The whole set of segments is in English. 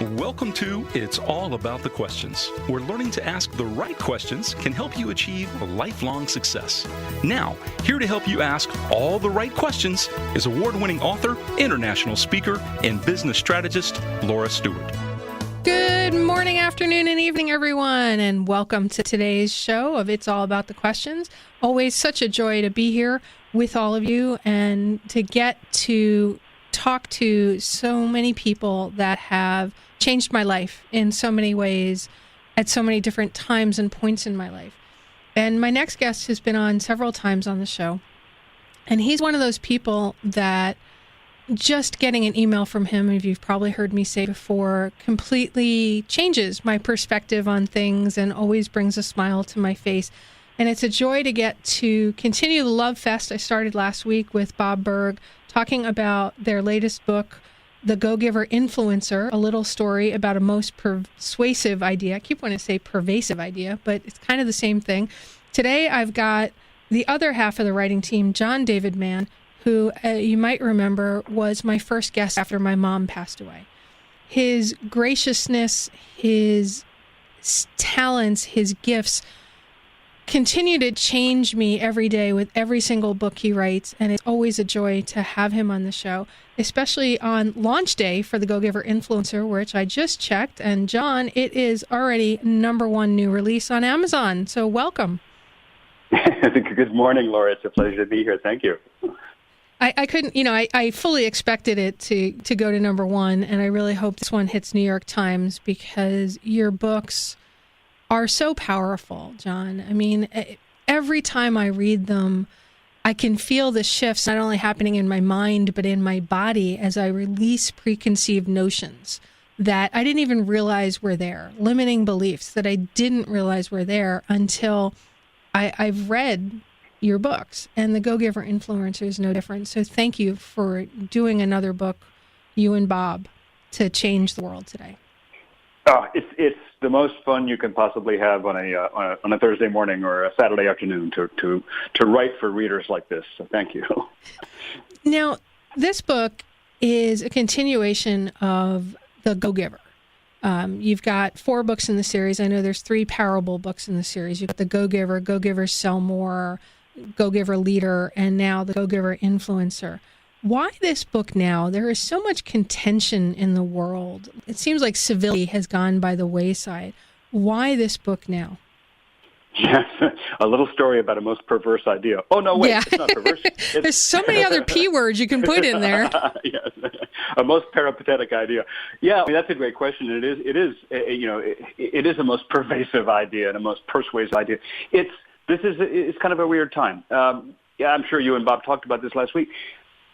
Welcome to It's All About the Questions, where learning to ask the right questions can help you achieve lifelong success. Now, here to help you ask all the right questions is award-winning author, international speaker, and business strategist, Laura Stewart. Good morning, afternoon, and evening, everyone, and welcome to today's show of It's All About the Questions. Always such a joy to be here with all of you and to get to talk to so many people that have changed my life in so many ways at so many different times and points in my life. And my next guest has been on several times on the show. And he's one of those people that just getting an email from him, as you've probably heard me say before, completely changes my perspective on things and always brings a smile to my face. And it's a joy to get to continue the Love Fest I started last week with Bob Burg, talking about their latest book, The Go-Giver Influencer, a little story about a most persuasive idea. I keep wanting to say pervasive idea, but it's kind of the same thing. Today, I've got the other half of the writing team, John David Mann, who you might remember was my first guest after my mom passed away. His graciousness, his talents, his gifts continue to change me every day with every single book he writes, and it's always a joy to have him on the show, especially on launch day for the Go-Giver Influencer, which I just checked. And John, it is already #1 new release on Amazon, so welcome. Good morning, Laura. It's a pleasure to be here. Thank you. I couldn't, I fully expected it to go to #1, and I really hope this one hits New York Times because your books are so powerful, John. I mean, every time I read them, I can feel the shifts not only happening in my mind, but in my body as I release preconceived notions that I didn't even realize were there, limiting beliefs that I didn't realize were there until I've read your books. And the Go-Giver Influencer is no different. So thank you for doing another book, you and Bob, to change the world today. It's the most fun you can possibly have on a Thursday morning or a Saturday afternoon to write for readers like this. So thank you. Now, this book is a continuation of The Go-Giver. You've got 4 books in the series. I know there's 3 parable books in the series. You've got The Go-Giver, Go-Giver Sell More, Go-Giver Leader, and now The Go-Giver Influencer. Why this book now? There is so much contention in the world. It seems like civility has gone by the wayside. Why this book now? Yes, a little story about a most perverse idea. Oh, no, wait, yeah. It's not perverse. There's so many other P words you can put in there. Yes, a most peripatetic idea. Yeah, I mean, that's a great question. It is a most pervasive idea and a most persuasive idea. It's kind of a weird time. Yeah, I'm sure you and Bob talked about this last week.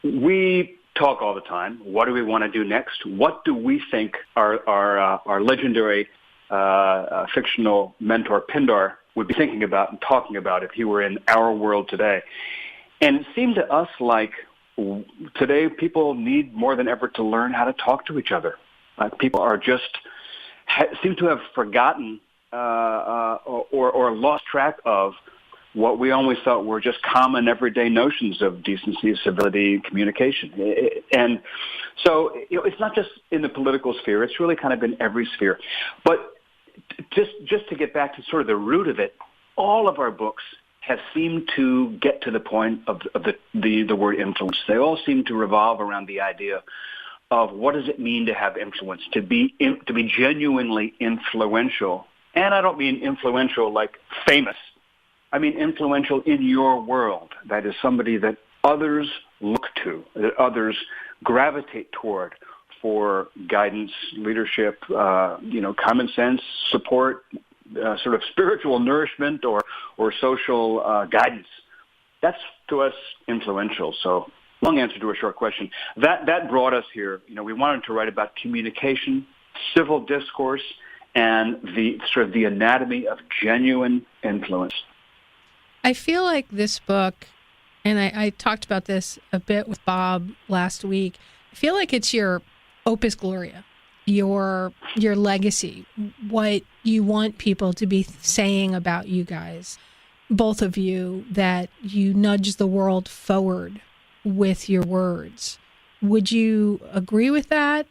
We talk all the time. What do we want to do next? What do we think our legendary fictional mentor Pindar would be thinking about and talking about if he were in our world today? And it seemed to us like today people need more than ever to learn how to talk to each other. People are seem to have forgotten or lost track of what we always thought were just common everyday notions of decency, civility, and communication. And so it's not just in the political sphere. It's really kind of in every sphere. But just to get back to sort of the root of it, all of our books have seemed to get to the point of the word influence. They all seem to revolve around the idea of what does it mean to have influence, to be genuinely influential. And I don't mean influential like famous. I mean influential in your world. That is somebody that others look to, that others gravitate toward for guidance, leadership, common sense, support, sort of spiritual nourishment or social guidance. That's, to us, influential. So long answer to a short question. That brought us here. We wanted to write about communication, civil discourse, and the anatomy of genuine influence. I feel like this book, and I talked about this a bit with Bob last week, I feel like it's your opus gloria, your legacy, what you want people to be saying about you guys, both of you, that you nudge the world forward with your words. Would you agree with that?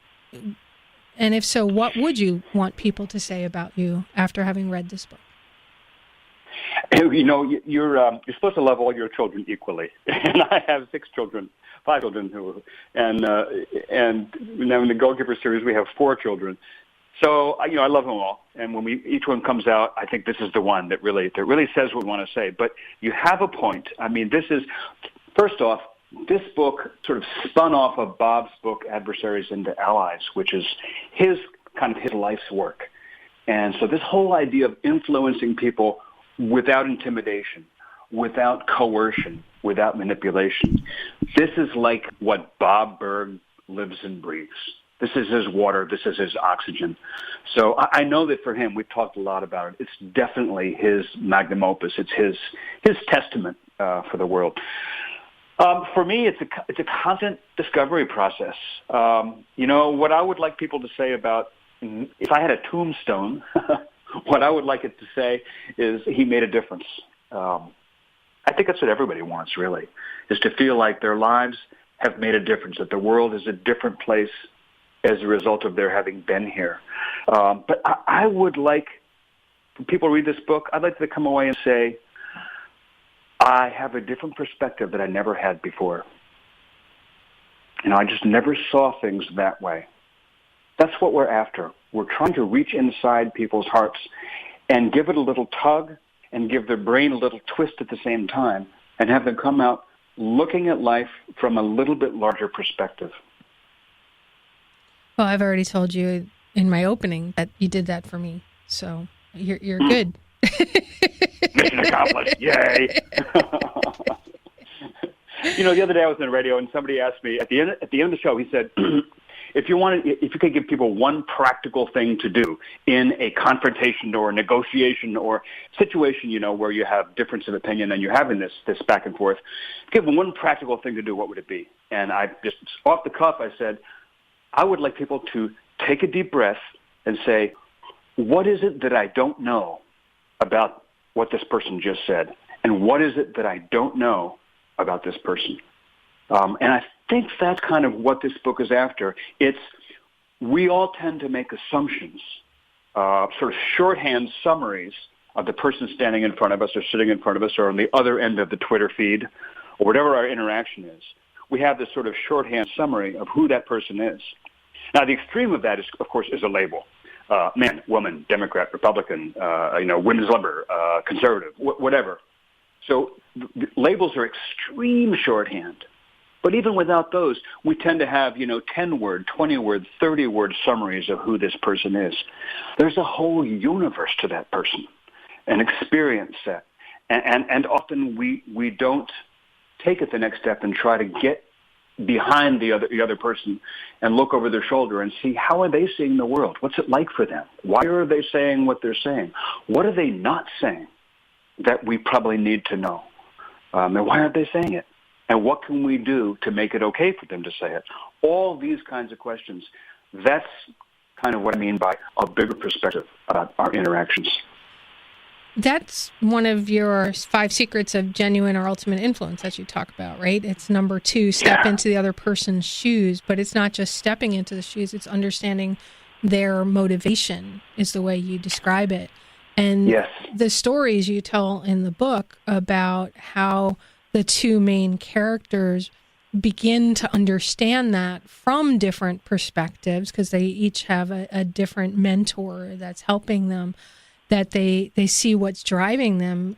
And if so, what would you want people to say about you after having read this book? You know, you're supposed to love all your children equally, and I have 5 children and now in the Go Giver series we have 4 children. So I love them all, and when each one comes out, I think this is the one that really says what we want to say. But you have a point. I mean, first off, this book sort of spun off of Bob's book, Adversaries into Allies, which is his life's work. And so this whole idea of influencing people without intimidation, without coercion, without manipulation, this is like what Bob Burg lives and breathes. This is his water. This is his oxygen. So I know that for him, we've talked a lot about it. It's definitely his magnum opus. It's his testament for the world. For me, it's a constant discovery process. What I would like people to say about, if I had a tombstone, what I would like it to say is he made a difference. I think that's what everybody wants, really, is to feel like their lives have made a difference, that the world is a different place as a result of their having been here. But I would like, when people read this book, I'd like them to come away and say, I have a different perspective that I never had before. I just never saw things that way. That's what we're after. We're trying to reach inside people's hearts and give it a little tug and give their brain a little twist at the same time and have them come out looking at life from a little bit larger perspective. Well, I've already told you in my opening that you did that for me. So you're good. Mission accomplished. Yay. The other day I was on the radio and somebody asked me at the end of the show, he said, if you could give people one practical thing to do in a confrontation or a negotiation or situation, where you have difference of opinion and you're having this back and forth, give them one practical thing to do, what would it be? And I just, off the cuff, I said, I would like people to take a deep breath and say, what is it that I don't know about what this person just said? And what is it that I don't know about this person? And I think that's kind of what this book is after. We all tend to make assumptions, sort of shorthand summaries of the person standing in front of us or sitting in front of us or on the other end of the Twitter feed or whatever our interaction is. We have this sort of shorthand summary of who that person is. Now, the extreme of that is, of course, is a label. Man, woman, Democrat, Republican, women's lumber, conservative, whatever. So labels are extreme shorthand. But even without those, we tend to have, 10-word, 20-word, 30-word summaries of who this person is. There's a whole universe to that person, an experience set. And often we don't take it the next step and try to get behind the other person and look over their shoulder and see how are they seeing the world? What's it like for them? Why are they saying what they're saying? What are they not saying that we probably need to know? And why aren't they saying it? And what can we do to make it okay for them to say it? All these kinds of questions. That's kind of what I mean by a bigger perspective about our interactions. That's one of your 5 secrets of genuine or ultimate influence that you talk about, right? It's number 2, step into the other person's shoes, but it's not just stepping into the shoes, it's understanding their motivation is the way you describe it. And the stories you tell in the book about how the 2 main characters begin to understand that from different perspectives, because they each have a different mentor that's helping them, that they see what's driving them.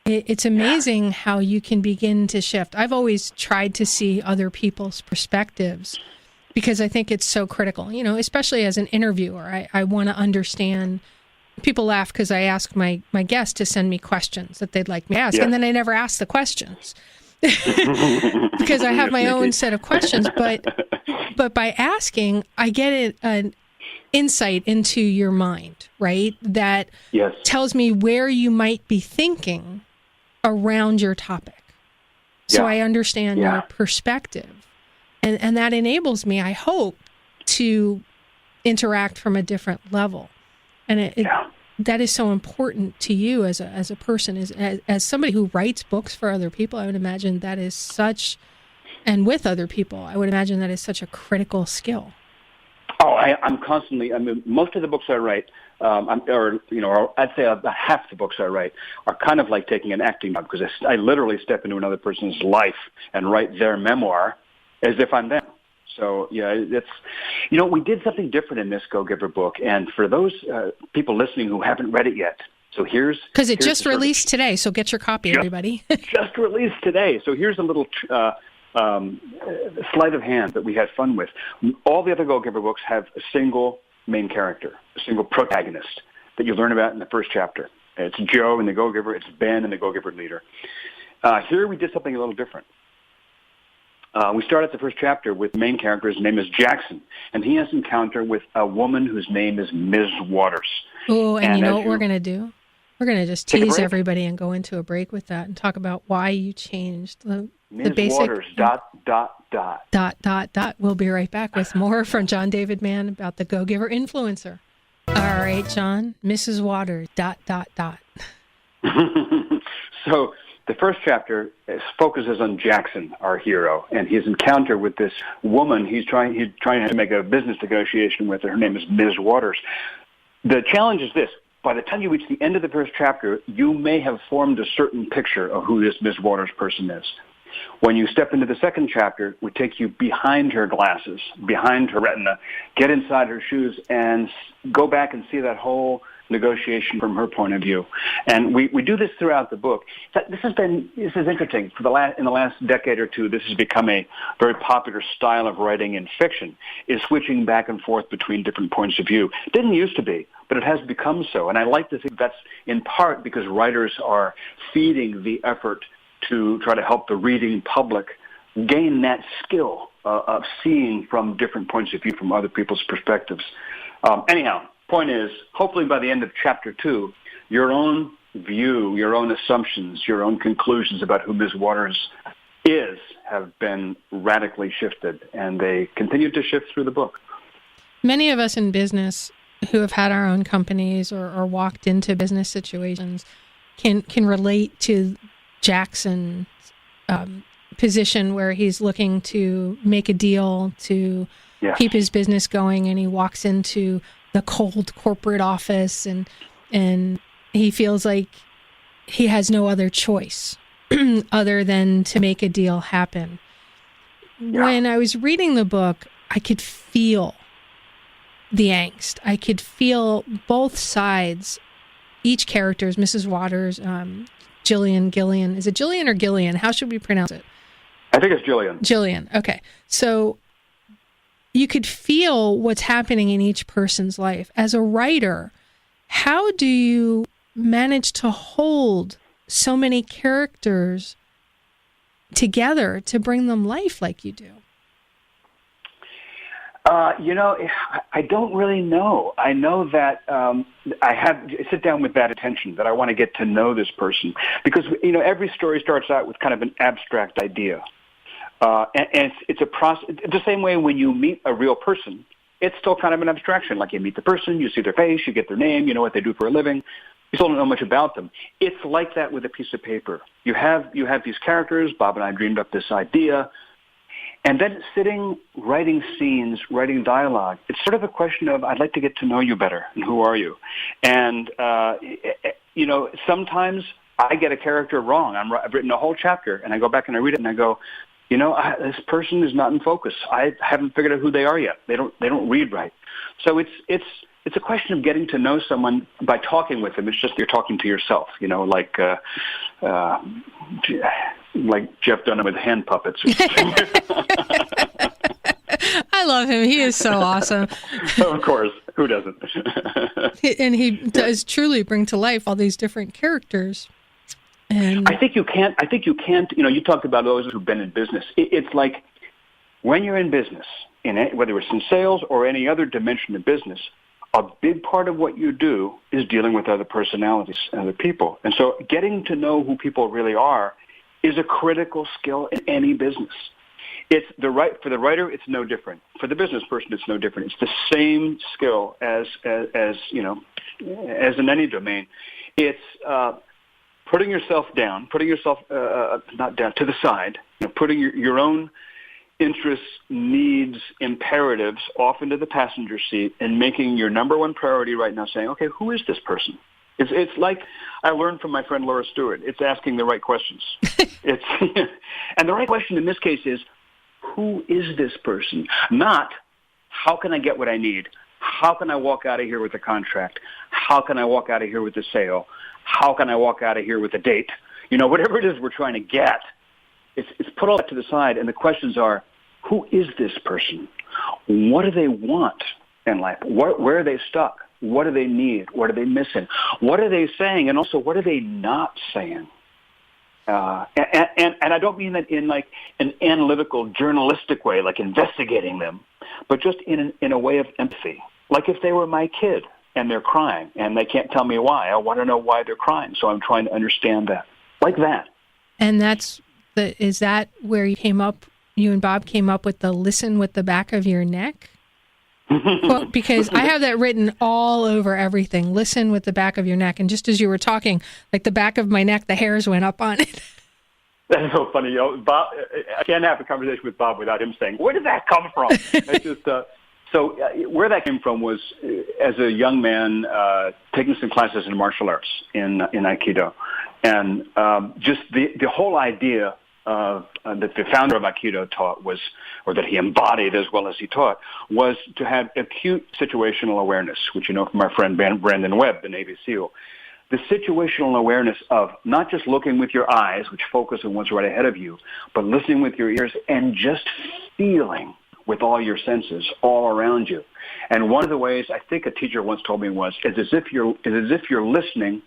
It's amazing how you can begin to shift. I've always tried to see other people's perspectives because I think it's so critical, especially as an interviewer. I want to understand. People laugh because I ask my guests to send me questions that they'd like me to ask, and then I never ask the questions because I have my own set of questions. But by asking, I get an insight into your mind, right? That tells me where you might be thinking around your topic. So I understand your perspective. And that enables me, I hope, to interact from a different level. And that is so important to you as a person, as somebody who writes books for other people. I would imagine that is such, and with other people, I would imagine that is such a critical skill. Oh, I'm constantly. I mean, most of the books I write, or I'd say about half the books I write are kind of like taking an acting job, because I literally step into another person's life and write their memoir as if I'm them. So yeah, we did something different in this Go Giver book, and for those people listening who haven't read it yet, so here's because it just released today. So get your copy, everybody. Just released today. So here's a little sleight of hand that we had fun with. All the other Go Giver books have a single main character, a single protagonist that you learn about in the first chapter. It's Joe in the Go Giver. It's Ben in the Go Giver Leader. Here we did something a little different. We start at the first chapter with the main character. His name is Jackson, and he has an encounter with a woman whose name is Ms. Waters. Oh, and you know what we're going to do? We're going to just tease everybody and go into a break with that and talk about why you changed the basic... Waters, ... We'll be right back with more from John David Mann about the Go Giver influencer. All right, John, Mrs. Waters, ... So the first chapter focuses on Jackson, our hero, and his encounter with this woman. He's trying to make a business negotiation with her. Her name is Ms. Waters. The challenge is this. By the time you reach the end of the first chapter, you may have formed a certain picture of who this Ms. Waters person is. When you step into the second chapter, we take you behind her glasses, behind her retina, get inside her shoes, and go back and see that whole negotiation from her point of view. And we do this throughout the book. This is interesting. In the last decade or two, this has become a very popular style of writing in fiction, is switching back and forth between different points of view. It didn't used to be, but it has become so. And I like to think that's in part because writers are feeding the effort to try to help the reading public gain that skill of seeing from different points of view, from other people's perspectives. Anyhow, point is, hopefully by the end of chapter 2, your own view, your own assumptions, your own conclusions about who Ms. Waters is have been radically shifted, and they continue to shift through the book. Many of us in business who have had our own companies or walked into business situations can relate to Jackson's position where he's looking to make a deal to keep his business going, and he walks into the cold corporate office and he feels like he has no other choice other than to make a deal happen. Yeah. When I was reading the book, I could feel the angst. I could feel both sides. Each character's Mrs. Waters, Gillian. Is it Gillian or Gillian? How should we pronounce it? I think it's Gillian. Gillian. Okay. So you could feel what's happening in each person's life. As a writer, how do you manage to hold so many characters together to bring them life like you do? I don't really know. I know that I sit down with that intention, that I want to get to know this person. Because, every story starts out with kind of an abstract idea. And it's a process. The same way when you meet a real person, it's still kind of an abstraction. Like you meet the person, you see their face, you get their name, you know what they do for a living. You still don't know much about them. It's like that with a piece of paper. You have these characters. Bob and I dreamed up this idea. And then sitting, writing scenes, writing dialogue, it's sort of a question of, I'd like to get to know you better, and who are you? And, sometimes I get a character wrong. I've written a whole chapter, and I go back and I read it, and I go, this person is not in focus. I haven't figured out who they are yet. They don't read right. So it's a question of getting to know someone by talking with them. It's just you're talking to yourself, like Jeff Dunham with hand puppets. I love him. He is so awesome. Of course. Who doesn't? And he does truly bring to life all these different characters. And I think you can't, you talked about those who've been in business. It's like when you're in business, whether it's in sales or any other dimension of business, a big part of what you do is dealing with other personalities and other people. And so getting to know who people really are is a critical skill in any business. For the writer, it's no different. For the business person, it's no different. It's the same skill as in any domain. It's putting yourself not down, to the side, putting your own interests, needs, imperatives off into the passenger seat and making your number one priority right now saying, okay, who is this person? It's like I learned from my friend Laura Stewart. It's asking the right questions. And the right question in this case is, who is this person? Not, how can I get what I need? How can I walk out of here with a contract? How can I walk out of here with a sale? How can I walk out of here with a date? Whatever it is we're trying to get, it's put all that to the side, and the questions are, who is this person? What do they want in life? Where are they stuck? What do they need? What are they missing? What are they saying? And also, what are they not saying? And I don't mean that in like an analytical, journalistic way, like investigating them, but just in a way of empathy. Like if they were my kid and they're crying and they can't tell me why, I want to know why they're crying. So I'm trying to understand that. Like that. And is that where you and Bob came up with the listen with the back of your neck? Well, because I have that written all over everything. Listen with the back of your neck. And just as you were talking, like the back of my neck, the hairs went up on it. That's so funny. Bob, I can't have a conversation with Bob without him saying, where did that come from? It's just, so where that came from was as a young man taking some classes in martial arts in Aikido. And just the whole idea that the founder of Aikido taught was, or that he embodied as well as he taught, was to have acute situational awareness, which you know from our friend Brandon Webb, the Navy SEAL. The situational awareness of not just looking with your eyes, which focus on what's right ahead of you, but listening with your ears and just feeling with all your senses all around you. And one of the ways I think a teacher once told me was, is as if you're listening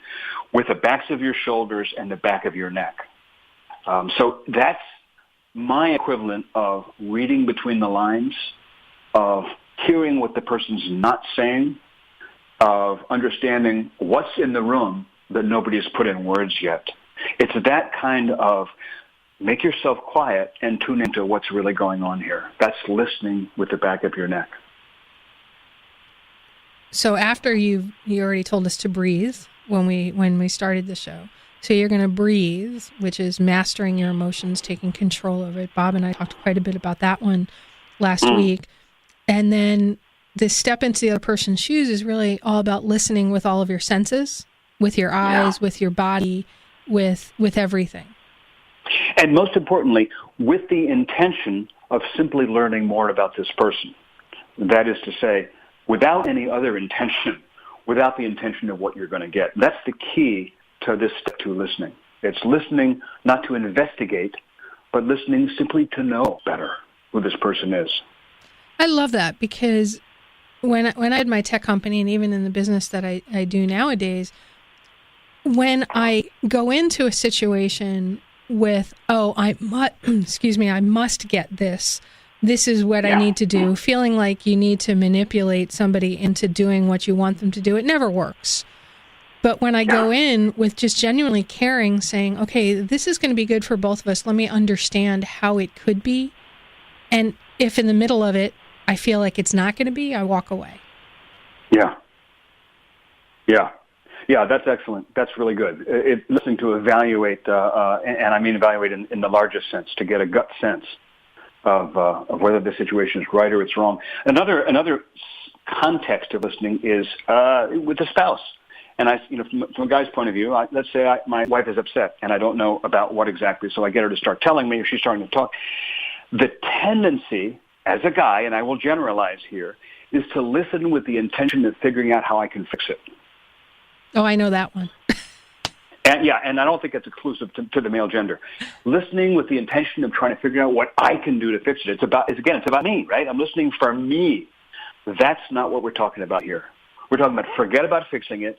with the backs of your shoulders and the back of your neck. So that's my equivalent of reading between the lines, of hearing what the person's not saying, of understanding what's in the room that nobody has put in words yet. It's that kind of make yourself quiet and tune into what's really going on here. That's listening with the back of your neck. So after you already told us to breathe when we started the show. So you're going to breathe, which is mastering your emotions, taking control of it. Bob and I talked quite a bit about that one last week. And then the step into the other person's shoes is really all about listening with all of your senses, with your eyes, with your body, with everything. And most importantly, with the intention of simply learning more about this person. That is to say, without any other intention, without the intention of what you're going to get. That's the key to this step to listening. It's listening not to investigate, but listening simply to know better who this person is. I love that because when I had my tech company and even in the business that I do nowadays, when I go into a situation with, I must get this. This is what I need to do. Feeling like you need to manipulate somebody into doing what you want them to do, it never works. But when I go in with just genuinely caring, saying, okay, this is going to be good for both of us. Let me understand how it could be. And if in the middle of it, I feel like it's not going to be, I walk away. Yeah, that's excellent. That's really good. Listening to evaluate, and I mean evaluate in the largest sense, to get a gut sense of whether the situation is right or it's wrong. Another context of listening is with the spouse. And from a guy's point of view, let's say my wife is upset and I don't know about what exactly, so I get her to start telling me, or she's starting to talk. The tendency as a guy, and I will generalize here, is to listen with the intention of figuring out how I can fix it. Oh, I know that one. And I don't think it's exclusive to the male gender. Listening with the intention of trying to figure out what I can do to fix it. It's about me, right? I'm listening for me. That's not what we're talking about here. We're talking about forget about fixing it.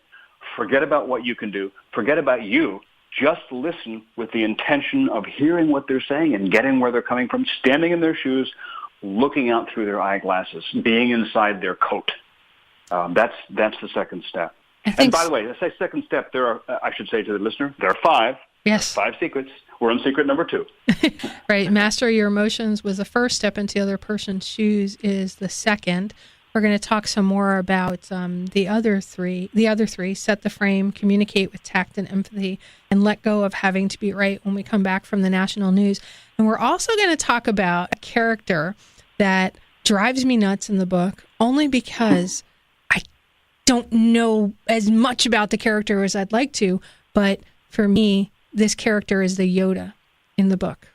Forget about what you can do. Forget about you. Just listen with the intention of hearing what they're saying and getting where they're coming from, standing in their shoes, looking out through their eyeglasses, being inside their coat. That's the second step. And by the way, I say second step, there are, I should say to the listener, there are 5. Yes. 5 secrets. We're on secret number 2. Right. Master your emotions was the first step into the other person's shoes is the second. we're going to talk some more about the other three, set the frame, communicate with tact and empathy, and let go of having to be right when we come back from the national news. And we're also going to talk about a character that drives me nuts in the book, only because I don't know as much about the character as I'd like to, but for me, this character is the Yoda in the book.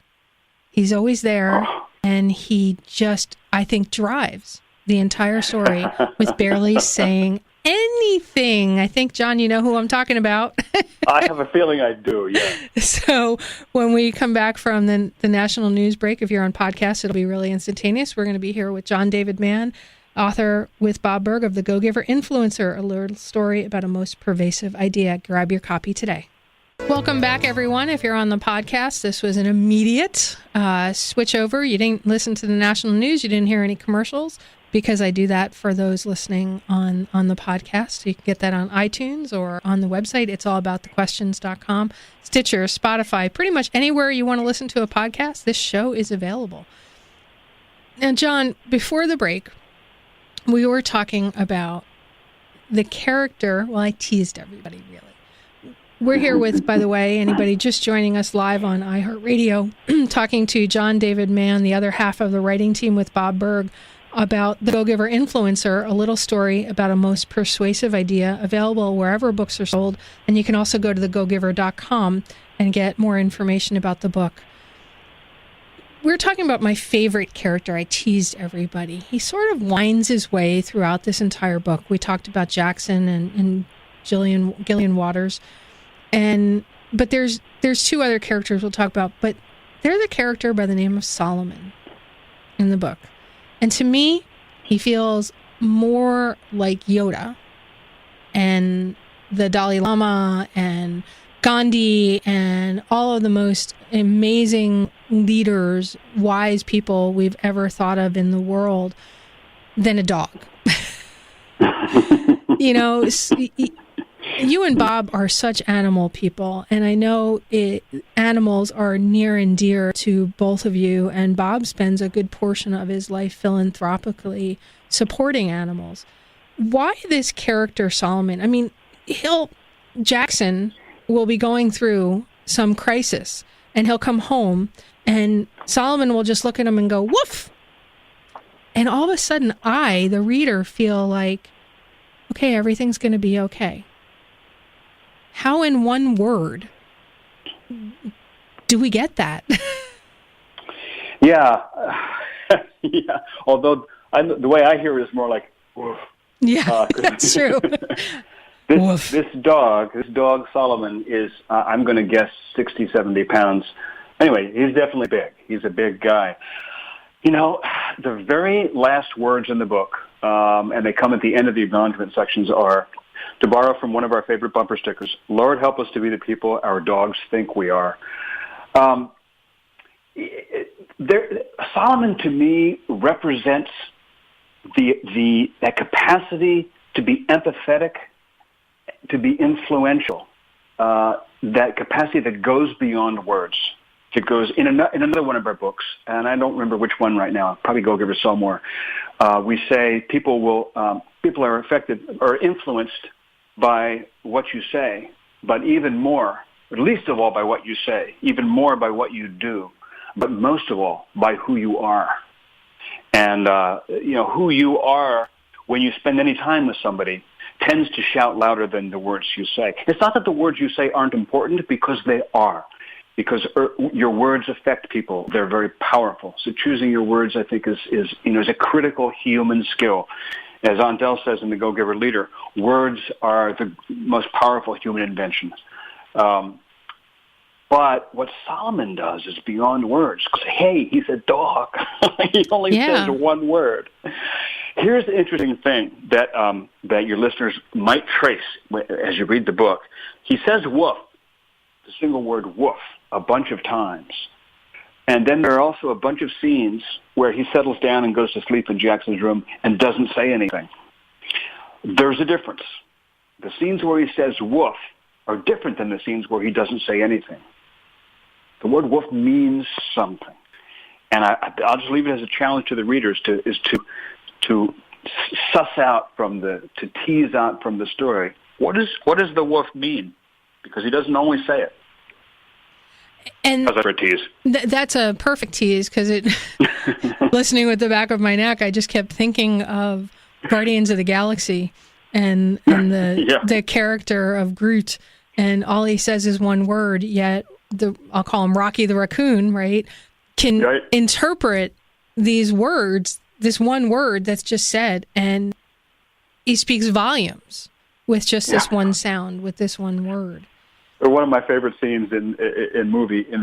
He's always there, and he just, I think, drives the entire story with barely saying anything. I think, John, you know who I'm talking about. I have a feeling I do, yeah. So when we come back from the national news break, if you're on podcast, it'll be really instantaneous. We're going to be here with John David Mann, author with Bob Burg of The Go-Giver Influencer, a little story about a most pervasive idea. Grab your copy today. Welcome back, everyone. If you're on the podcast, this was an immediate switch over. You didn't listen to the national news. You didn't hear any commercials, because I do that for those listening on the podcast. You can get that on iTunes or on the website, it'sallaboutthequestions.com, Stitcher, Spotify, pretty much anywhere you want to listen to a podcast, this show is available. Now, John, before the break, we were talking about the character. Well, I teased everybody, really. We're here with, by the way, anybody just joining us live on iHeartRadio, talking to John David Mann, the other half of the writing team with Bob Burg, about The Go-Giver Influencer, a little story about a most persuasive idea, available wherever books are sold. And you can also go to thegogiver.com and get more information about the book. We're talking about my favorite character. I teased everybody. He sort of winds his way throughout this entire book. We talked about Jackson and Gillian Waters. But there's two other characters we'll talk about, but there's a character by the name of Solomon in the book. And to me, he feels more like Yoda and the Dalai Lama and Gandhi and all of the most amazing leaders, wise people we've ever thought of in the world than a dog. You know, you and Bob are such animal people, and I know animals are near and dear to both of you, and Bob spends a good portion of his life philanthropically supporting animals. Why this character, Solomon? I mean, Jackson will be going through some crisis, and he'll come home, and Solomon will just look at him and go, woof! And all of a sudden, I, the reader, feel like, okay, everything's going to be okay. How in one word do we get that? Yeah. Yeah. Although the way I hear it is more like, woof. Yeah, that's true. This dog Solomon is, I'm going to guess 60, 70 pounds. Anyway, he's definitely big. He's a big guy. You know, the very last words in the book, and they come at the end of the acknowledgement sections, are, to borrow from one of our favorite bumper stickers, Lord, help us to be the people our dogs think we are. Solomon, to me, represents that capacity to be empathetic, to be influential, that capacity that goes beyond words. It goes in another one of our books, and I don't remember which one right now. Probably Go-Giver sell more. We say people are affected or influenced by what you say, but even more, at least of all, by what you say, even more by what you do, but most of all by who you are. And who you are when you spend any time with somebody tends to shout louder than the words you say. It's not that the words you say aren't important, because they are. Because your words affect people. They're very powerful. So choosing your words, I think, is a critical human skill. As Andel says in The Go-Giver Leader, words are the most powerful human invention. But what Solomon does is beyond words. Because, hey, he's a dog. He only says one word. Here's the interesting thing that your listeners might trace as you read the book. He says woof, the single word woof, a bunch of times. And then there are also a bunch of scenes where he settles down and goes to sleep in Jackson's room and doesn't say anything. There's a difference. The scenes where he says woof are different than the scenes where he doesn't say anything. The word woof means something. And I'll just leave it as a challenge to the readers to suss out to tease out from the story, what does the wolf mean? Because he doesn't always say it. And how's that for a tease? That's a perfect tease, because listening with the back of my neck, I just kept thinking of Guardians of the Galaxy and the character of Groot, and all he says is one word, yet I'll call him Rocky the Raccoon, right? Can interpret these words, this one word that's just said, and he speaks volumes with just this one sound, with this one word. One of my favorite scenes in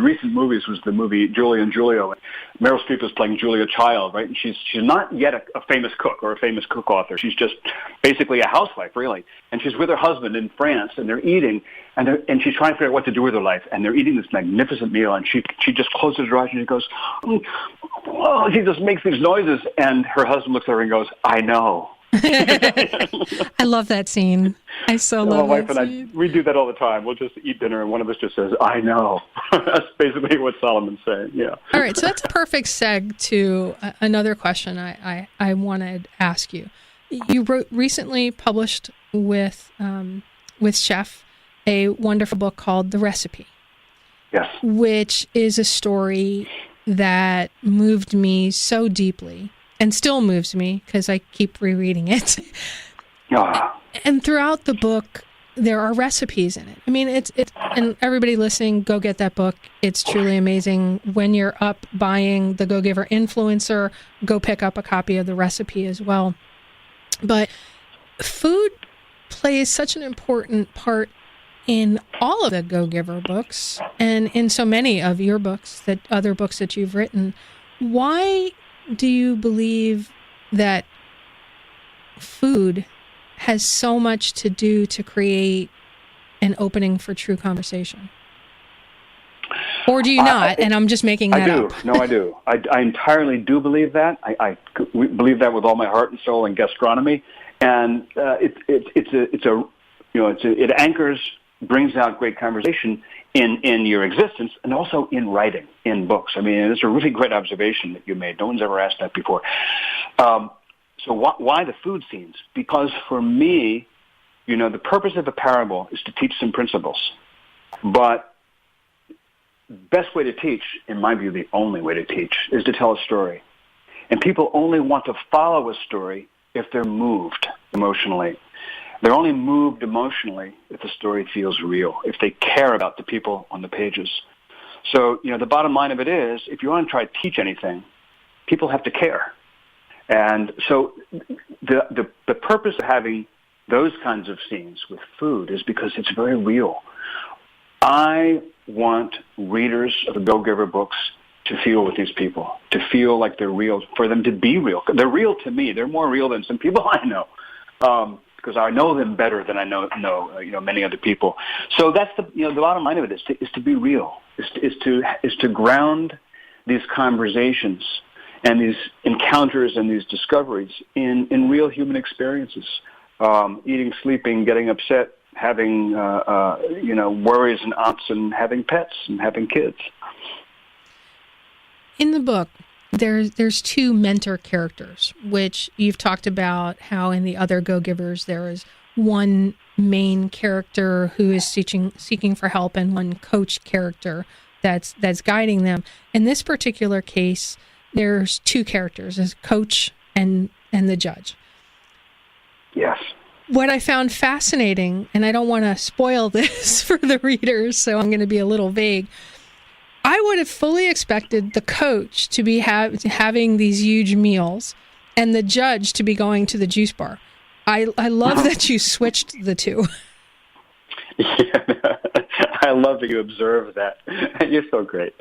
recent movies was the movie Julie and Julio. Meryl Streep is playing Julia Child, right? And she's not yet a famous cook or a famous cook author. She's just basically a housewife, really. And she's with her husband in France, and they're eating, and she's trying to figure out what to do with her life. And they're eating this magnificent meal, and she just closes her eyes and she goes, oh, she just makes these noises, and her husband looks at her and goes, I know. I love that scene. I so love my wife that and scene. we do that all the time. We'll just eat dinner, and one of us just says, I know. That's basically what Solomon's saying, yeah. All right, so that's a perfect seg to another question I want to ask you. You recently published with Chef a wonderful book called The Recipe. Yes. Which is a story that moved me so deeply, and still moves me because I keep rereading it. And throughout the book, there are recipes in it. I mean, it's and everybody listening, go get that book. It's truly amazing. When you're up buying the Go Giver Influencer, go pick up a copy of The Recipe as well. But food plays such an important part in all of the Go Giver books, and in so many of your books, other books that you've written. Why do you believe that food has so much to do to create an opening for true conversation? Or do you not? And I'm just making that up. I do. No, I do. I entirely do believe that. I believe that with all my heart and soul and gastronomy. And it anchors, brings out great conversation in your existence, and also in writing, in books. I mean, it's a really great observation that you made. No one's ever asked that before. So why the food scenes? Because for me, the purpose of a parable is to teach some principles. But best way to teach, in my view, the only way to teach, is to tell a story. And people only want to follow a story if they're moved emotionally. They're only moved emotionally if the story feels real, if they care about the people on the pages. So, the bottom line of it is, if you want to try to teach anything, people have to care. And so the purpose of having those kinds of scenes with food is because it's very real. I want readers of the Go Giver books to feel with these people, to feel like they're real, for them to be real. They're real to me. They're more real than some people I know. Because I know them better than I know many other people. So that's the bottom line of it is to be real, is to ground these conversations and these encounters and these discoveries in real human experiences. Eating, sleeping, getting upset, having worries and outs, and having pets and having kids. In the book, there's two mentor characters, which you've talked about how in the other Go Givers there is one main character who is seeking for help, and one coach character that's guiding them. In this particular case, there's two characters, as coach and the judge. Yes. What I found fascinating, and I don't want to spoil this for the readers, so I'm going to be a little vague. I would have fully expected the coach to be having these huge meals and the judge to be going to the juice bar. I love that you switched the two. Yeah, I love that you observed that. You're so great.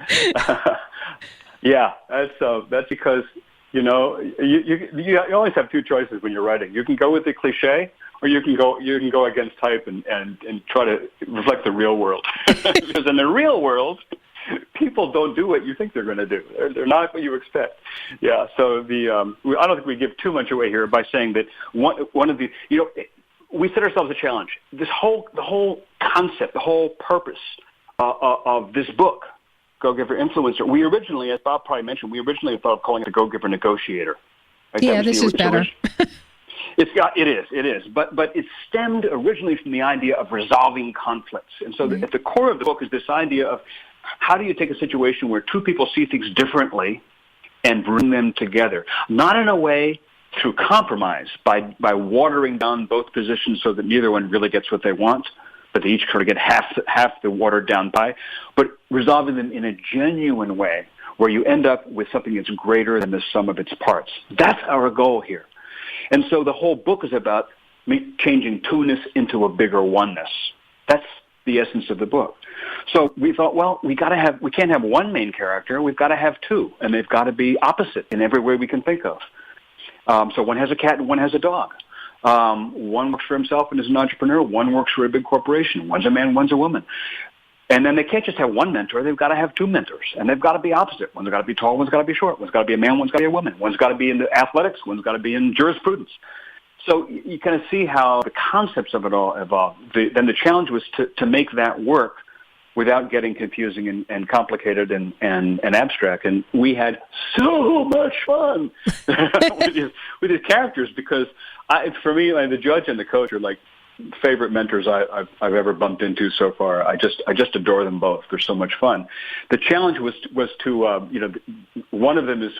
Yeah, that's because you always have two choices when you're writing. You can go with the cliche, or you can go against type and try to reflect the real world. Because in the real world, people don't do what you think they're going to do. They're not what you expect. Yeah. So I don't think we give too much away here by saying that one of the we set ourselves a challenge. The whole concept, the whole purpose of this book, Go Giver Influencer. We originally, as Bob probably mentioned, thought of calling it the Go Giver Negotiator. Right? Yeah, this is better. It is. But it stemmed originally from the idea of resolving conflicts. And so at the core of the book is this idea of how do you take a situation where two people see things differently and bring them together, not in a way through compromise, by watering down both positions so that neither one really gets what they want, but they each sort of get half the watered down pie, but resolving them in a genuine way where you end up with something that's greater than the sum of its parts. That's our goal here. And so the whole book is about changing two-ness into a bigger oneness. That's the essence of the book. So we thought, well, we can't have one main character. We've got to have two, and they've got to be opposite in every way we can think of. So one has a cat and one has a dog. One works for himself and is an entrepreneur. One works for a big corporation. One's a man, one's a woman. And then they can't just have one mentor. They've got to have two mentors, and they've got to be opposite. One's got to be tall, one's got to be short. One's got to be a man, one's got to be a woman. One's got to be in athletics, one's got to be in jurisprudence. So you kind of see how the concepts of it all evolved. Then the challenge was to make that work without getting confusing and complicated and abstract. And we had so much fun with these characters because, for me, like, the judge and the coach are like favorite mentors I've ever bumped into so far. I just adore them both. They're so much fun. The challenge was to one of them is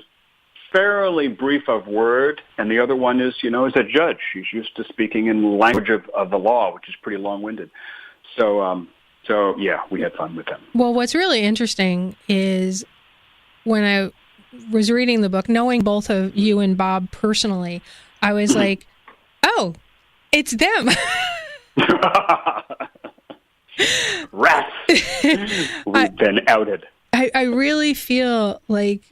fairly brief of word, and the other one is a judge. She's used to speaking in language of the law, which is pretty long-winded. So yeah, we had fun with them. Well, what's really interesting is when I was reading the book, knowing both of you and Bob personally, I was like, oh, it's them. Rats. We've been outed. I really feel like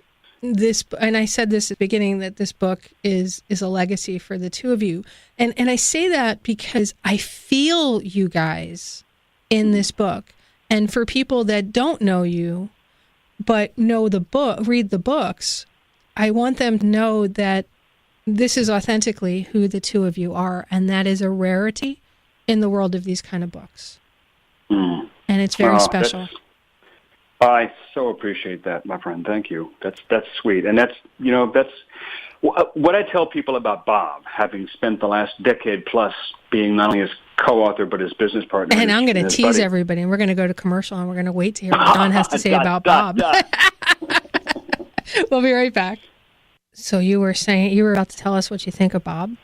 this, and I said this at the beginning, that this book is a legacy for the two of you. And I say that because I feel you guys in this book. And for people that don't know you, but know the book, read the books, I want them to know that this is authentically who the two of you are. And that is a rarity in the world of these kind of books. And it's very special. I so appreciate that, my friend. Thank you. That's sweet. And that's what I tell people about Bob, having spent the last decade plus being not only his co-author, but his business partner. And I'm going to tease everybody, and we're going to go to commercial, and we're going to wait to hear what Don has to say about Bob. We'll be right back. So you were about to tell us what you think of Bob?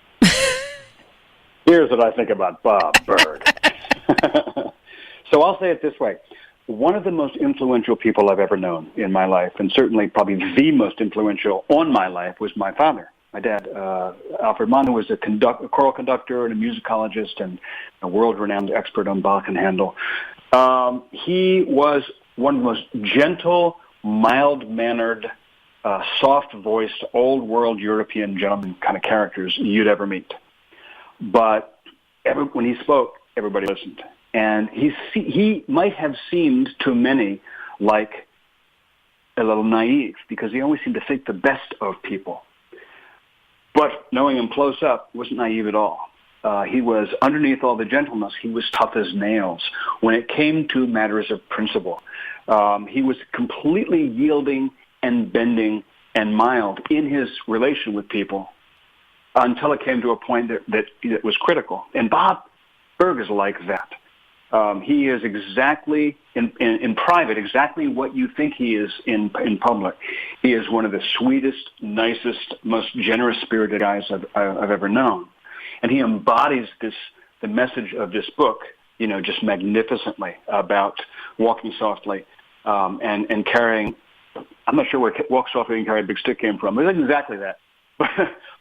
Here's what I think about Bob Burg. So I'll say it this way. One of the most influential people I've ever known in my life, and certainly probably the most influential on my life, was my father. My dad, Alfred Mann, who was a choral conductor and a musicologist and a world-renowned expert on Bach and Handel. He was one of the most gentle, mild-mannered, soft-voiced, old-world European gentleman kind of characters you'd ever meet. But when he spoke, everybody listened. And he might have seemed to many like a little naive because he always seemed to think the best of people. But knowing him close up, wasn't naive at all. He was, underneath all the gentleness, he was tough as nails. When it came to matters of principle, he was completely yielding and bending and mild in his relation with people until it came to a point that was critical. And Bob Burg is like that. He is exactly, in private, exactly what you think he is in public. He is one of the sweetest, nicest, most generous-spirited guys I've ever known. And he embodies the message of this book, just magnificently about walking softly and carrying. I'm not sure where walk softly and carry a big stick came from. It isn't exactly that.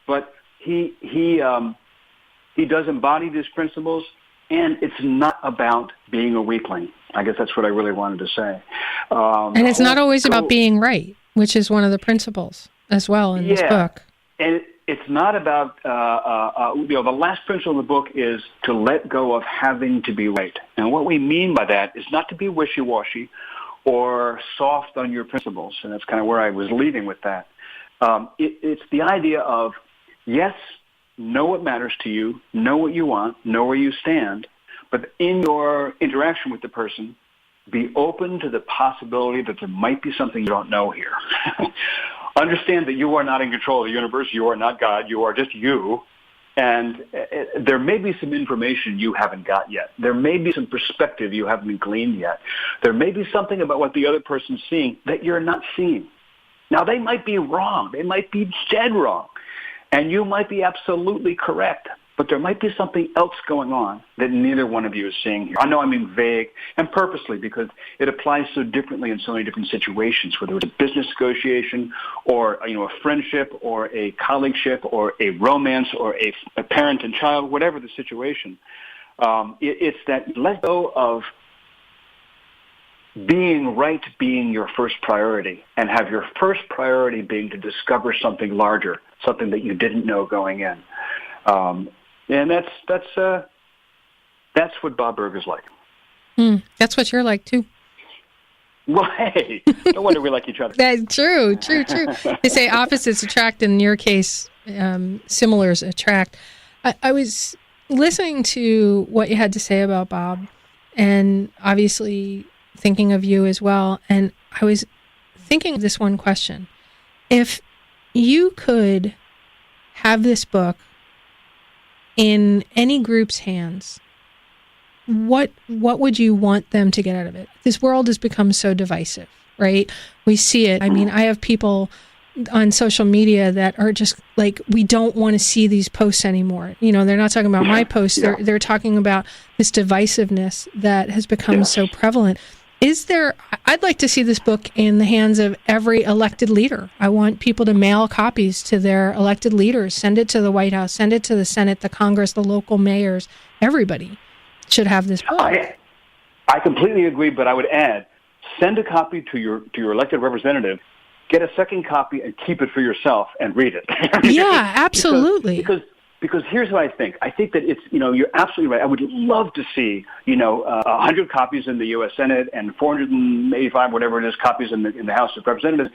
But he does embody these principles. And it's not about being a weakling. I guess that's what I really wanted to say. And it's not always about being right, which is one of the principles as well in this book. And it's not about, the last principle of the book is to let go of having to be right. And what we mean by that is not to be wishy-washy or soft on your principles. And that's kind of where I was leading with that. It's the idea of, yes, know what matters to you, know what you want, know where you stand, but in your interaction with the person, be open to the possibility that there might be something you don't know here. Understand that you are not in control of the universe, you are not God, you are just you, And there may be some information you haven't got yet. There may be some perspective you haven't gleaned yet. There may be something about what the other person's seeing that you're not seeing. Now, they might be wrong. They might be dead wrong. And you might be absolutely correct. But there might be something else going on that neither one of you is seeing here. I know I'm being vague, and purposely, because it applies so differently in so many different situations, whether it's a business negotiation or a friendship or a colleagueship or a romance or a parent and child, whatever the situation. It's that let go of being right being your first priority and have your first priority being to discover something larger, something that you didn't know going in. And that's what Bob Burg is like. That's what you're like too. Well, hey, no wonder we like each other. That's true. They say opposites attract. In your case, similars attract. I was listening to what you had to say about Bob, and obviously thinking of you as well. And I was thinking of this one question: if you could have this book in any group's hands, what would you want them to get out of it? This world has become so divisive, right? We see it. I mean, I have people on social media that are just like, we don't want to see these posts anymore. They're not talking about my posts. They're talking about this divisiveness that has become so prevalent. I'd like to see this book in the hands of every elected leader. I want people to mail copies to their elected leaders, send it to the White House, send it to the Senate, the Congress, the local mayors. Everybody should have this book. I completely agree, but I would add, send a copy to your elected representative, get a second copy and keep it for yourself and read it. Yeah, absolutely. Because here's what I think. I think that it's, you're absolutely right. I would love to see, 100 copies in the U.S. Senate and 485, whatever it is, copies in the House of Representatives,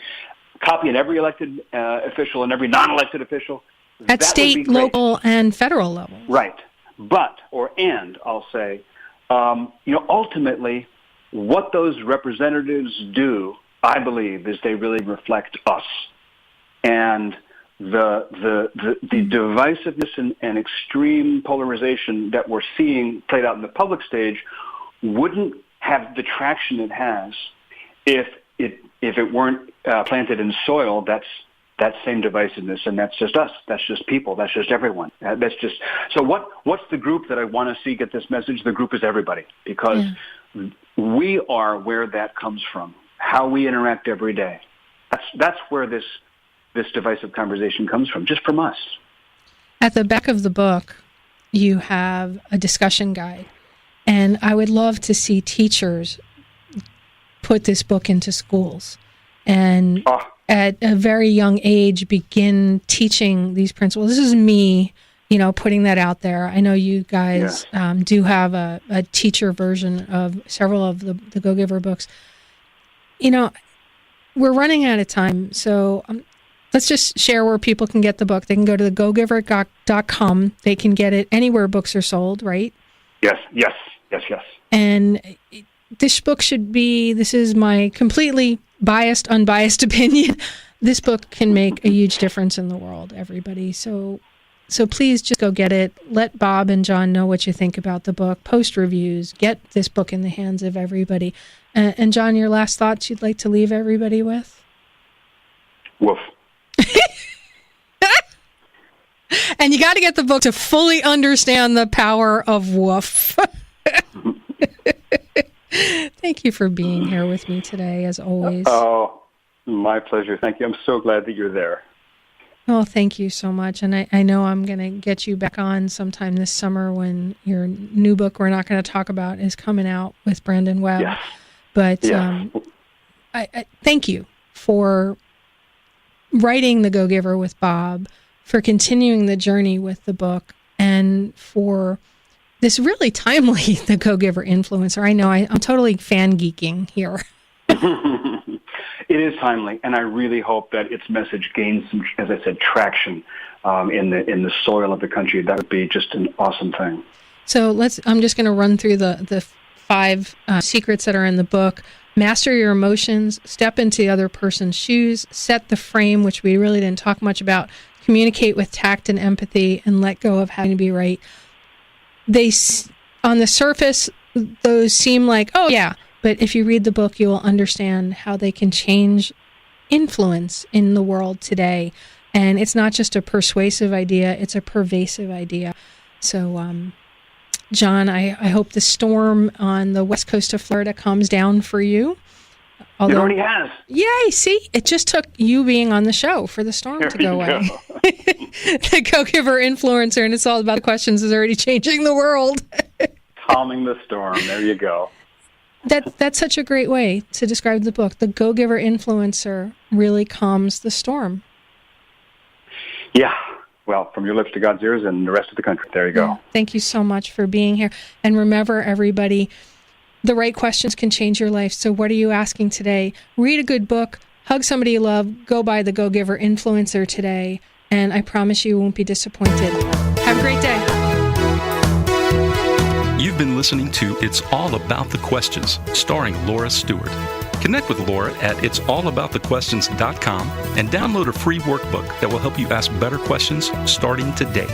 copy in every elected official and every non-elected official. At state, local, and federal level. Right. I'll say, ultimately, what those representatives do, I believe, is they really reflect us. And the divisiveness and extreme polarization that we're seeing played out in the public stage wouldn't have the traction it has if it weren't planted in soil that's that same divisiveness, and that's just us. That's just people. That's just everyone. So what's the group that I want to see get this message? The group is everybody, because we are where that comes from. How we interact every day. That's where this divisive conversation comes from, just from us. At the back of the book, you have a discussion guide, and I would love to see teachers put this book into schools and at a very young age begin teaching these principles. This is me, putting that out there. I know you guys do have a teacher version of several of the Go Giver books. We're running out of time, so let's just share where people can get the book. They can go to thegogiver.com. They can get it anywhere books are sold, right? Yes. And this book this is my completely unbiased opinion. This book can make a huge difference in the world, everybody. So please just go get it. Let Bob and John know what you think about the book. Post reviews. Get this book in the hands of everybody. And John, your last thoughts you'd like to leave everybody with? Woof. And you got to get the book to fully understand the power of woof. Thank you for being here with me today, as always. Oh, my pleasure. Thank you. I'm so glad that you're there. Oh, thank you so much. And I know I'm going to get you back on sometime this summer when your new book we're not going to talk about is coming out with Brandon Webb. Yes. But I thank you for writing The Go Giver with Bob, for continuing the journey with the book, and for this really timely The Go Giver influencer. I know I'm totally fan geeking here. It is timely, and I really hope that its message gains some, as I said, traction in the soil of the country. That would be just an awesome thing. So I'm just going to run through the 5 secrets that are in the book. Master your emotions, step into the other person's shoes, set the frame, which we really didn't talk much about, communicate with tact and empathy, and let go of having to be right. On the surface, those seem like, oh yeah, but if you read the book, you will understand how they can change influence in the world today. And it's not just a persuasive idea, it's a pervasive idea. So, John, I hope the storm on the west coast of Florida calms down for you. Although, it already has. Yay, see? It just took you being on the show for the storm to go away. The Go-Giver Influencer, and it's all about questions, is already changing the world. Calming the storm. There you go. That's such a great way to describe the book. The Go-Giver Influencer really calms the storm. Yeah. Well, from your lips to God's ears and the rest of the country. There you go. Yeah. Thank you so much for being here. And remember, everybody, the right questions can change your life. So what are you asking today? Read a good book, hug somebody you love, go buy the Go-Giver Influencer today, and I promise you won't be disappointed. Have a great day. You've been listening to It's All About the Questions, starring Laura Stewart. Connect with Laura at it'sallaboutthequestions.com and download a free workbook that will help you ask better questions starting today.